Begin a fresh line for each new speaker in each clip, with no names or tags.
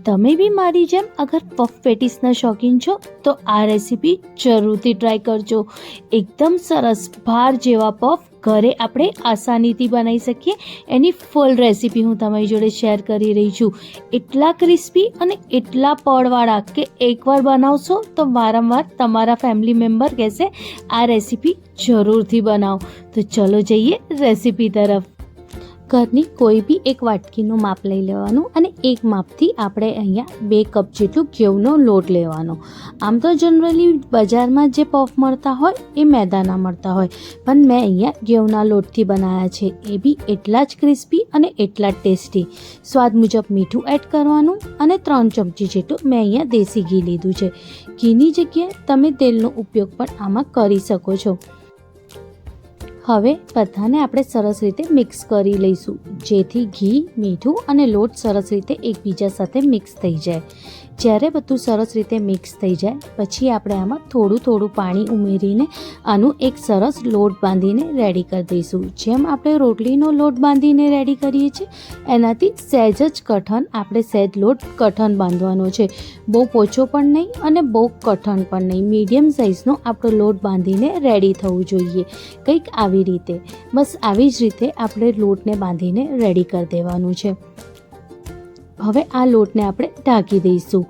તમે બી મારી જેમ અગર પફ પેટીસના શોખીન છો તો આ રેસીપી જરૂરથી ટ્રાય કરજો. એકદમ સરસ ભાર જેવા પફ ઘરે આપણે આસાનીથી બનાવી શકીએ. એની ફૂલ રેસીપી હું તમારી જોડે શેર કરી રહી છું. એટલા ક્રિસ્પી અને એટલા પડવાળા કે એકવાર બનાવશો તો વારંવાર તમારા ફેમિલી મેમ્બર કહેશે આ રેસીપી જરૂરથી બનાવો. તો ચલો જઈએ રેસીપી તરફ. ઘરની કોઈ બી એક વાટકીનું માપ લઈ લેવાનું અને એક માપથી આપણે અહીંયા 2 કપ જેટલું ઘઉંનો લોટ લેવાનો. આમ તો જનરલી બજારમાં જે પફ મળતા હોય એ મેદાના મળતા હોય, પણ મેં અહીંયા ઘઉંના લોટથી બનાવ્યા છે. એ બી એટલા જ ક્રિસ્પી અને એટલા જ ટેસ્ટી. સ્વાદ મુજબ મીઠું એડ કરવાનું અને 3 ચમચી જેટલું મેં અહીંયા દેશી ઘી લીધું છે. ઘીની જગ્યાએ તમે તેલનો ઉપયોગ પણ આમાં કરી શકો છો. હવે બધાને આપણે સરસ રીતે મિક્સ કરી લઈશું, જેથી ઘી, મીઠું અને લોટ સરસ રીતે એકબીજા સાથે મિક્સ થઈ જાય. જ્યારે બધું સરસ રીતે મિક્સ થઈ જાય પછી આપણે આમાં થોડું થોડું પાણી ઉમેરીને આનું એક સરસ લોટ બાંધીને રેડી કરી દઈશું. જેમ આપણે રોટલીનો લોટ બાંધીને રેડી કરીએ છીએ એનાથી સહેજ જ કઠણ આપણે સહેજ લોટ કઠણ બાંધવાનો છે. બહુ પોચો પણ નહીં અને બહુ કઠણ પણ નહીં, મીડિયમ સાઇઝનો આપણો લોટ બાંધીને રેડી થવું જોઈએ. કંઈક આવી રીતે, બસ આવી જ રીતે આપણે લોટને બાંધીને રેડી કરી દેવાનું છે. હવે આ લોટને આપણે ઢાંકી દઈશું,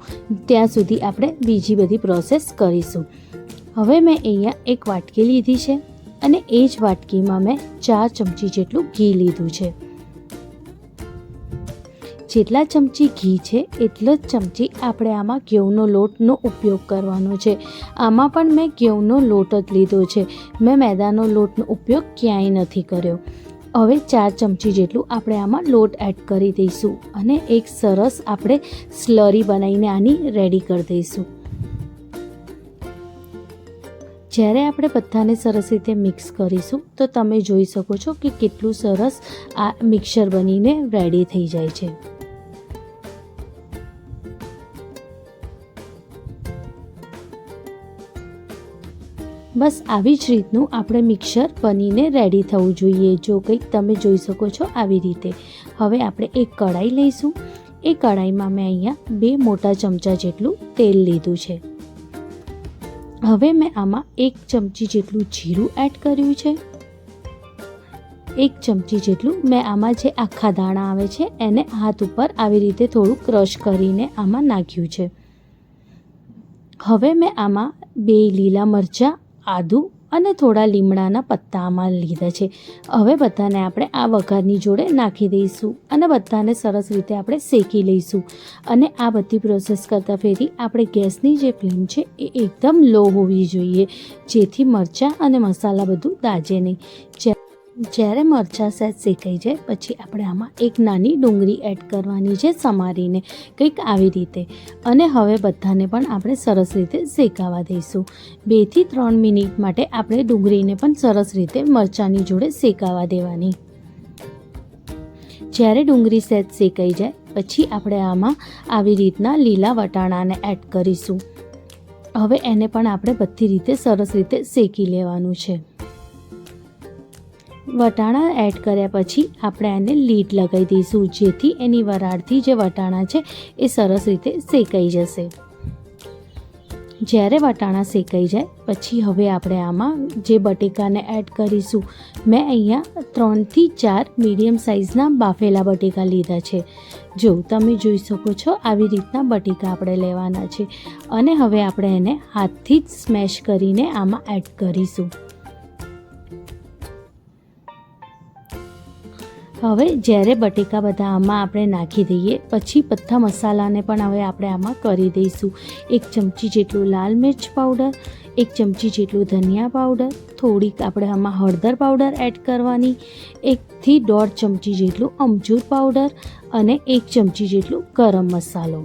ત્યાં સુધી આપણે બીજી બધી પ્રોસેસ કરીશું. હવે મેં અહીંયા એક વાટકી લીધી છે અને એ જ વાટકીમાં મેં 4 ચમચી જેટલું ઘી લીધું છે. જેટલા ચમચી ઘી છે એટલો જ ચમચી આપણે આમાં ઘઉંનો લોટનો ઉપયોગ કરવાનો છે. આમાં પણ મેં ઘઉંનો લોટ જ લીધો છે, મેં મેદાનો લોટનો ઉપયોગ ક્યાંય નથી કર્યો. હવે 4 ચમચી જેટલું આપણે આમાં લોટ એડ કરી દઈશું અને એક સરસ આપણે સ્લરી બનાવીને આની રેડી કરી દઈશું. જ્યારે આપણે બધાને સરસ રીતે મિક્સ કરીશું તો તમે જોઈ શકો છો કે કેટલું સરસ આ મિક્સર બનીને રેડી થઈ જાય છે. બસ આવી જ રીતનું આપણે મિક્સર બનીને રેડી થવું જોઈએ. જો કંઈક તમે જોઈ શકો છો આવી રીતે. હવે આપણે એક કઢાઈ લઈશું. એ કઢાઈમાં મેં અહીંયા 2 મોટા ચમચા જેટલું તેલ લીધું છે. હવે મેં આમાં 1 ચમચી જેટલું જીરું એડ કર્યું છે. 1 ચમચી જેટલું મેં આમાં જે આખા દાણા આવે છે એને હાથ ઉપર આવી રીતે થોડું ક્રશ કરીને આમાં નાખ્યું છે. હવે મેં આમાં 2 લીલા મરચાં, આદું અને થોડા લીમડાના પત્તા આમાં લીધા છે. હવે બધાને આપણે આ વઘારની જોડે નાખી દઈશું અને બધાને સરસ રીતે આપણે શેકી લઈશું. અને આ બધી પ્રોસેસ કરતાં ફેરી આપણે ગેસની જે ફ્લેમ છે એ એકદમ લો હોવી જોઈએ, જેથી મરચાં અને મસાલા બધું દાજે નહીં. જ્યારે મરચાં સહેજ શેકાઈ જાય પછી આપણે આમાં એક નાની ડુંગળી એડ કરવાની છે સમારીને, કંઈક આવી રીતે. અને હવે બધાને પણ આપણે સરસ રીતે શેકાવા દઈશું. 2 થી 3 મિનિટ માટે આપણે ડુંગળીને પણ સરસ રીતે મરચાંની જોડે શેકાવા દેવાની. જ્યારે ડુંગળી સહેજ શેકાઈ જાય પછી આપણે આમાં આવી રીતના લીલા વટાણાને એડ કરીશું. હવે એને પણ આપણે બધી રીતે સરસ રીતે શેકી લેવાનું છે. વટાણા એડ કર્યા પછી આપણે એને લીડ લગાવી દઈશું, જેથી એની વરાળથી જે વટાણા છે એ સરસ રીતે શેકાઈ જશે. જ્યારે વટાણા શેકાઈ જાય પછી હવે આપણે આમાં જે બટેકાને એડ કરીશું. મેં અહીંયા 3 થી 4 મીડિયમ સાઇઝના બાફેલા બટેકા લીધા છે. જો તમે જોઈ શકો છો આવી રીતના બટેકા આપણે લેવાના છે અને હવે આપણે એને હાથથી જ સ્મેશ કરીને આમાં એડ કરીશું. હવે જ્યારે બટેકા બધા આમાં આપણે નાખી દઈએ પછી બધા મસાલાને પણ હવે આપણે આમાં કરી દઈશું. 1 ચમચી જેટલું લાલ મિર્ચ પાવડર, 1 ચમચી જેટલું ધનિયા પાવડર, થોડીક આપણે આમાં હળદર પાવડર એડ કરવાની, 1 થી 1.5 ચમચી જેટલું અમચૂર પાવડર અને 1 ચમચી જેટલું ગરમ મસાલો.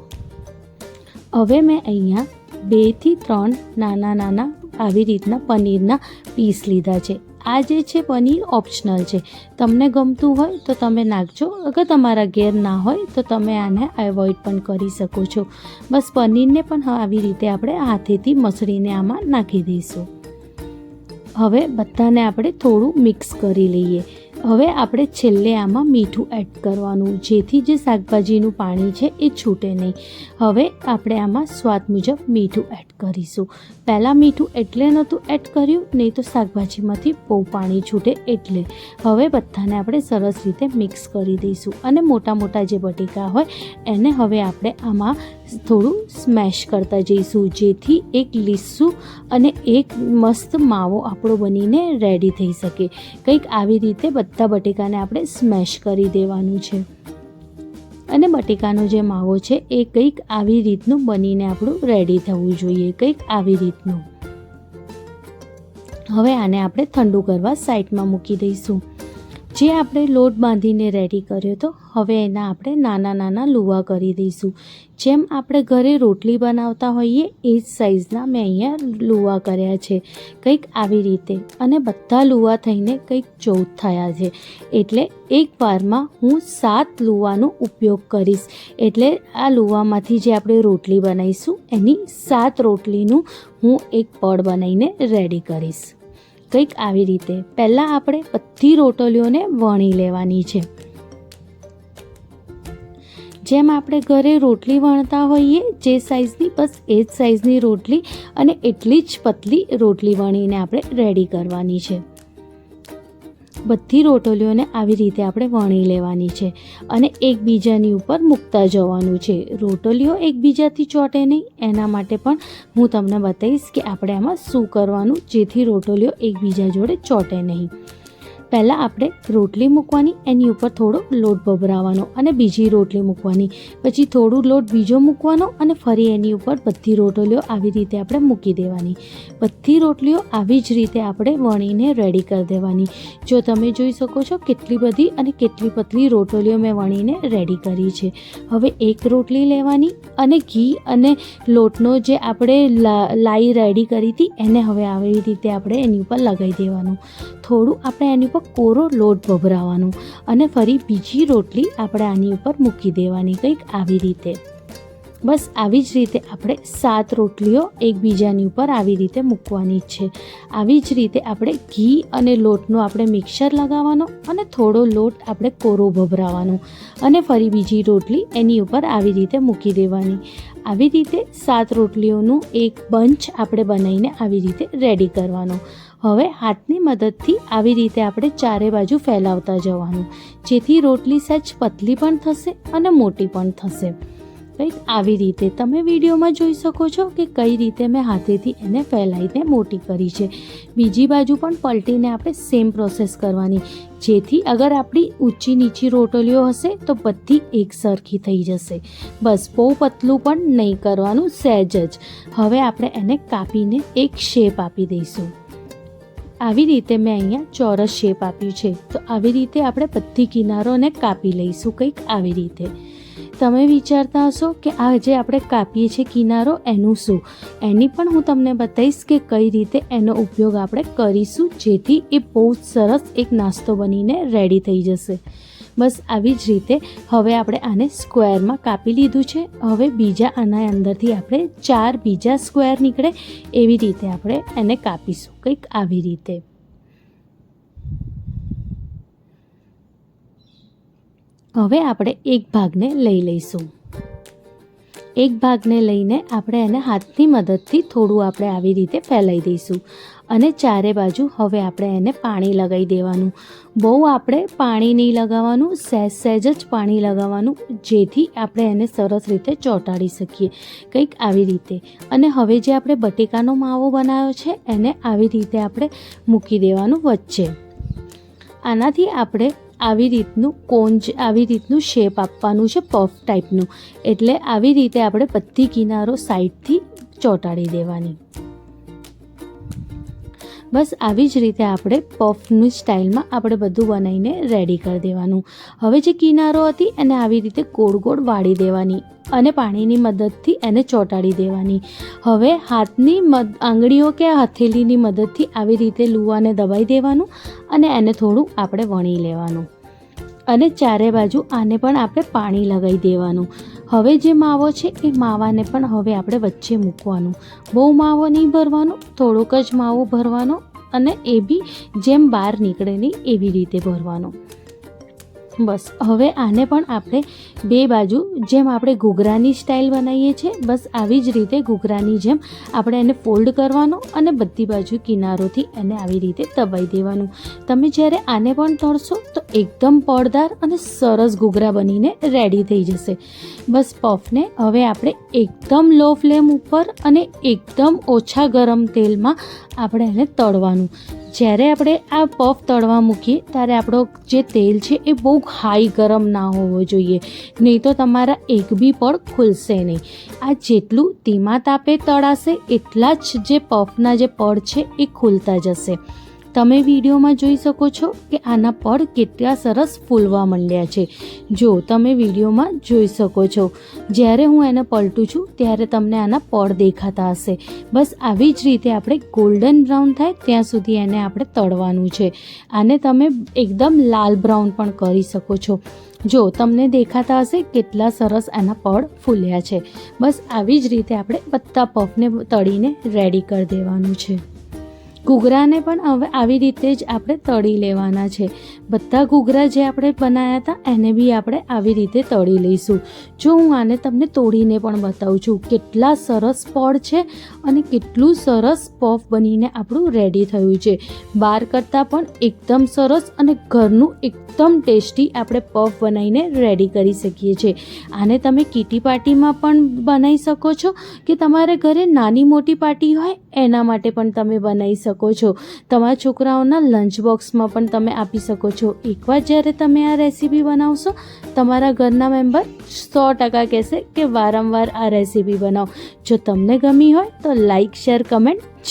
હવે મેં અહીંયા 2 થી 3 નાના આવી રીતના પનીરના પીસ લીધા છે. આ જે છે પનીર ઓપ્શનલ છે, તમને ગમતું હોય તો તમે નાખજો, અગર તમારા ઘેર ના હોય તો તમે આને એવોઇડ પણ કરી શકો છો. બસ પનીરને પણ આવી રીતે આપણે હાથેથી મસળીને આમાં નાખી દઈશું. હવે બધાને આપણે થોડું મિક્સ કરી લઈએ હવે આપણે છેલ્લે આમાં મીઠું એડ કરવાનું, જેથી જે શાકભાજીનું પાણી છે એ છૂટે નહીં. હવે આપણે આમાં સ્વાદ મુજબ મીઠું એડ કરીશું. પહેલાં મીઠું એટલે નહોતું એડ કર્યું, નહીં તો શાકભાજીમાંથી બહુ પાણી છૂટે એટલે. હવે બધાને આપણે સરસ રીતે મિક્સ કરી દઈશું અને મોટા મોટા જે બટેકા હોય એને હવે આપણે આમાં થોડું સ્મેશ કરતા જઈશું, જેથી એક લીસું અને એક મસ્ત માવો આપણો બનીને રેડી થઈ શકે. કંઈક આવી રીતે બધા બટેકાને આપણે સ્મેશ કરી દેવાનું છે અને બટેકાનો જે માવો છે એ કંઈક આવી રીતનું બનીને આપણું રેડી થવું જોઈએ, કંઈક આવી રીતનું. હવે આને આપણે ઠંડુ કરવા સાઈડમાં મૂકી દઈશું. જે આપણે લોટ બાંધીને રેડી કર્યો હતો, હવે એના આપણે નાના નાના લુવા કરી દઈશું. જેમ આપણે ઘરે રોટલી બનાવતા હોઈએ એ જ સાઈઝના મેં અહીંયા લુવા કર્યા છે, કંઈક આવી રીતે. અને બધા લુવા થઈને કંઈક 14 થયા છે. એટલે એક વારમાં હું 7 લુવાનો ઉપયોગ કરીશ. એટલે આ લુવામાંથી જે આપણે રોટલી બનાવીશું એની 7 રોટલીનું હું એક પડ બનાવીને રેડી કરીશ, કંઈક આવી રીતે. પહેલાં આપણે બધી રોટલીઓને વણી લેવાની છે. જેમ આપણે ઘરે રોટલી વણતા હોઈએ જે સાઈઝની, બસ એ જ સાઈઝની રોટલી અને એટલી જ પતલી રોટલી વણીને આપણે રેડી કરવાની છે. બધી રોટલીઓને આવી રીતે આપણે વણી લેવાની છે અને એકબીજાની ઉપર મૂકતા જવાનું છે. રોટલીઓ એકબીજાથી ચોંટે નહીં, એના માટે પણ હું તમને બતાવીશ કે આપણે આમાં શું કરવાનું, જેથી રોટલીઓ એકબીજા જોડે ચોંટે નહીં. પહેલાં આપણે રોટલી મૂકવાની, એની ઉપર થોડો લોટ ભભરાવાનો અને બીજી રોટલી મૂકવાની, પછી થોડું લોટ બીજો મૂકવાનો અને ફરી એની ઉપર બધી રોટલીઓ આવી રીતે આપણે મૂકી દેવાની. બધી રોટલીઓ આવી જ રીતે આપણે વણીને રેડી કરી દેવાની. જો તમે જોઈ શકો છો કેટલી બધી અને કેટલી પતલી રોટલીઓ મેં વણીને રેડી કરી છે. હવે એક રોટલી લેવાની અને ઘી અને લોટનો જે આપણે લાઈ રેડી કરી હતી એને હવે આવી રીતે આપણે એની ઉપર લગાવી દેવાનું. થોડું આપણે એની ઉપર કોરો લોટ ભભરાવાનો અને ફરી બીજી રોટલી આપણે આની ઉપર મૂકી દેવાની, કંઈક આવી રીતે. બસ આવી જ રીતે આપણે 7 રોટલીઓ એકબીજાની ઉપર આવી રીતે મૂકવાની છે. આવી જ રીતે આપણે ઘી અને લોટનો આપણે મિક્સર લગાવવાનો અને થોડો લોટ આપણે કોરો ભભરાવાનો અને ફરી બીજી રોટલી એની ઉપર આવી રીતે મૂકી દેવાની. આવી રીતે 7 રોટલીઓનું એક બંચ આપણે બનાવીને આવી રીતે રેડી કરવાનો. હવે હાથની મદદથી આવી રીતે આપણે ચારે બાજુ ફેલાવતા જવાનું, જેથી રોટલી સહેજ પતલી પણ થશે અને મોટી પણ થશે. કંઈક આવી રીતે તમે વિડીયોમાં જોઈ શકો છો કે કઈ રીતે મેં હાથેથી એને ફેલાવીને મોટી કરી છે. બીજી બાજુ પણ પલટીને આપણે સેમ પ્રોસેસ કરવાની, જેથી અગર આપણી ઊંચી નીચી રોટલીઓ હશે તો બધી એક સરખી થઈ જશે. બસ બહુ પતલું પણ નહીં કરવાનું, સહેજ જ. હવે આપણે એને કાપીને એક શેપ આપી દઈશું. આવી રીતે મેં અહીંયા ચોરસ શેપ આપ્યું છે, તો આવી રીતે આપણે બધી કિનારોને કાપી લઈશું, કંઈક આવી રીતે. તમે વિચારતા હશો કે આ જે આપણે કાપીએ છીએ કિનારો એનું શું, એની પણ હું તમને બતાવીશ કે કઈ રીતે એનો ઉપયોગ આપણે કરીશું, જેથી એ બહુ સરસ એક નાસ્તો બનીને રેડી થઈ જશે. બસ આવી જ રીતે હવે આપણે આને સ્ક્વેરમાં કાપી લીધું છે. હવે બીજા આના અંદરથી આપણે 4 બીજા સ્ક્વેર નીકળે એવી રીતે આપણે એને કાપીશું, કંઈક આવી રીતે. હવે આપણે એક ભાગને લઈ લઈશું. એક ભાગને લઈને આપણે એને હાથની મદદથી થોડું આપણે આવી રીતે ફેલાવી દઈશું અને ચારે બાજુ હવે આપણે એને પાણી લગાવી દેવાનું. બહુ આપણે પાણી નહીં લગાવવાનું, સહેજ જ પાણી લગાવવાનું, જેથી આપણે એને સરસ રીતે ચોંટાડી શકીએ, કંઈક આવી રીતે. અને હવે જે આપણે બટેકાનો માવો બનાવ્યો છે એને આવી રીતે આપણે મૂકી દેવાનું વચ્ચે. આનાથી આપણે આવી રીતનું શેપ આપવાનું છે, પફ ટાઈપનું. એટલે આવી રીતે આપણે બધી કિનારો સાઈડથી ચોંટાડી દેવાની. બસ આવી જ રીતે આપણે પફની સ્ટાઇલમાં આપણે બધું બનાવીને રેડી કરી દેવાનું. હવે જે કિનારો હતી એને આવી રીતે ગોળ ગોળ વાળી દેવાની અને પાણીની મદદથી એને ચોંટાડી દેવાની. હવે હાથની આંગળીઓ કે હથેળીની મદદથી આવી રીતે લુવાને દબાઈ દેવાનું અને એને થોડું આપણે વણી લેવાનું અને ચારે બાજુ આને પણ આપણે પાણી લગાવી દેવાનું. હવે જે માવો છે એ માવાને પણ હવે આપણે વચ્ચે મૂકવાનું. બહુ માવો નહીં ભરવાનો, થોડોક જ માવો ભરવાનો અને એ બી જેમ બહાર નીકળે નહીં એવી રીતે ભરવાનો. બસ હવે આને પણ આપણે બે બાજુ જેમ આપણે ઘૂઘરાની સ્ટાઇલ બનાવીએ છીએ બસ આવી જ રીતે ઘૂઘરાની જેમ આપણે એને ફોલ્ડ કરવાનો અને બધી બાજુ કિનારોથી એને આવી રીતે દબાઈ દેવાનું. તમે જ્યારે આને પણ તળશો તો એકદમ પડદાર અને સરસ ઘૂઘરા બનીને રેડી થઈ જશે. બસ પફને હવે આપણે એકદમ લો ફ્લેમ ઉપર અને એકદમ ઓછા ગરમ તેલમાં આપણે એને તળવાનું. જ્યારે આપણે આ પફ તળવા મૂકીએ ત્યારે આપણો જે તેલ છે એ બહુ હાઈ ગરમ ના હોવો જોઈએ, નહીં તો તમારા એક બી પડ ખુલશે નહીં. આ જેટલું ધીમા તાપે તળાશે એટલા જ જે પફના જે પડ છે એ ખુલતા જશે. તમે વિડીયોમાં જોઈ શકો છો કે આના પડ કેટલા સરસ ફૂલવા માંડ્યા છે. જો તમે વિડીયોમાં જોઈ શકો છો, જ્યારે હું એને પલટું છું ત્યારે તમને આના પડ દેખાતા હશે. બસ આવી જ રીતે આપણે ગોલ્ડન બ્રાઉન થાય ત્યાં સુધી એને આપણે તળવાનું છે. આને તમે એકદમ લાલ બ્રાઉન પણ કરી શકો છો. જો તમને દેખાતા હશે કેટલા સરસ આના પડ ફૂલ્યા છે. બસ આવી જ રીતે આપણે બધા પફને તળીને રેડી કરી દેવાનું છે. ઘૂઘરાને પણ હવે આવી રીતે જ આપણે તળી લેવાના છે. બધા ઘૂઘરા જે આપણે બનાવ્યા હતા એને બી આપણે આવી રીતે તળી લઈશું. જો હું આને તમને તોડીને પણ બતાવું છું કેટલા સરસ પડ છે અને કેટલું સરસ પફ બનીને આપણું રેડી થયું છે. બહાર કરતાં પણ એકદમ સરસ અને ઘરનું એકદમ ટેસ્ટી આપણે પફ બનાવીને રેડી કરી શકીએ છીએ. આને તમે કીટી પાર્ટીમાં પણ બનાવી શકો છો કે તમારે ઘરે નાની મોટી પાર્ટી હોય એના માટે પણ તમે બનાવી શકો છો. તમારા છોકરાઓના લંચ બોક્સમાં પણ તમે આપી શકો છો. એકવાર જ્યારે તમે આ રેસીપી બનાવશો તમારા ઘરના મેમ્બર 100% કહેશે કે વારંવાર આ રેસીપી બનાવો. જો તમને ગમી હોય તો લાઈક, શેર, કમેન્ટ